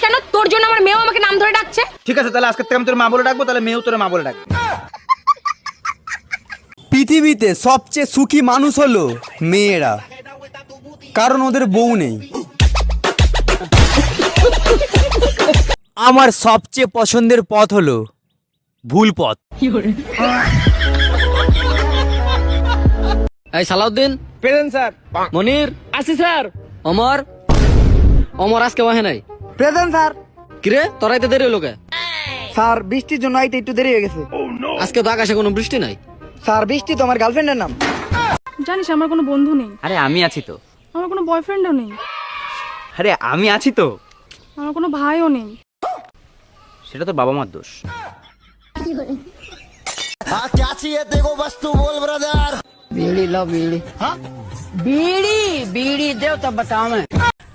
কেন? তোর জন্য আমার মেয়েও আমাকে নাম ধরে ডাকছে। ঠিক আছে, তাহলে আজকে থেকে আমি তোর মা বলে ডাকবো, তাহলে মেয়েও তোর মা বলে ডাকবে। পৃথিবীতে সবচেয়ে সুখী মানুষ হলো মেয়েরা, কারণ ওদের বউ নেই। আমার সবচেয়ে পছন্দের পথ হলো ভুল পথ। এই সালাউদ্দিন প্রেজেন্ট স্যার। মনির আসি স্যার। অমর অমর আজকে ওহে নাই প্রেজেন্ট স্যার। কিরে তোরা এতে দেরি হলো কে? স্যার বৃষ্টির জন্য আইতে একটু দেরি হয়ে গেছে। আজকে তো আকাশে কোনো বৃষ্টি নাই। স্যার বৃষ্টি তো আমার গার্লফ্রেন্ডের নাম। জানিস আমার কোনো বন্ধু নেই, আরে আমি আছি তো। আমার কোনো বয়ফ্রেন্ডও নেই, আরে আমি আছি তো। আমার কোনো ভাইও নেই। সেটা তো বাবা মার দোষ।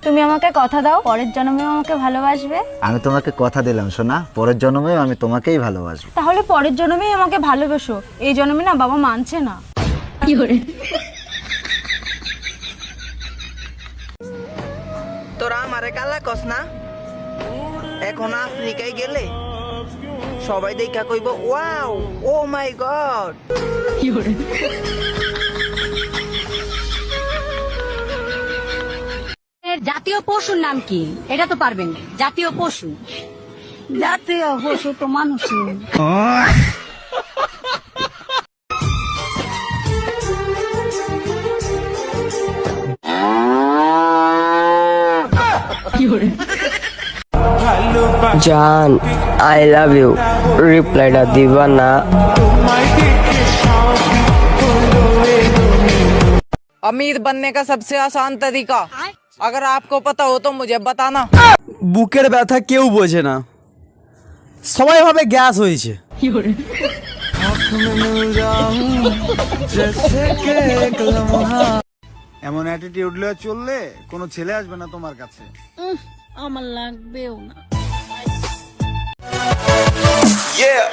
তুমি আমাকে কথা দাও, পরের জন্মে আমাকে ভালোবাসবে। আমি তোমাকে কথা দিলাম সোনা, পরের জন্মেও আমি তোমাকেই ভালোবাসবো। তাহলে পরের জন্মেই আমাকে ভালোবাসো, এই জন্মে না বাবা মানছে না। তোরা আমারে কালা কস না, এখন আফ্রিকায় গেলে সবাই দেখা কইব ওয়াও, ও মাই গড। জাতীয় পশুর নাম কি? এটা তো পারবেন না। জাতীয় পশু, জাতীয় পশু তো মানুষ। জান আই লাভ ইউ, রিপ্লাইটা দিবা না? अमीर बनने का सबसे आसान तरीका, अगर आपको पता हो तो मुझे बताना। বুকের ব্যথা কেউ বোঝে না, সবাই ভাবে গ্যাস হয়েছে। এমন অ্যাটিটিউড নিয়ে চললে কোনো ছেলে আসবে না তোমার কাছে। আমার লাগবেও না। Yeah.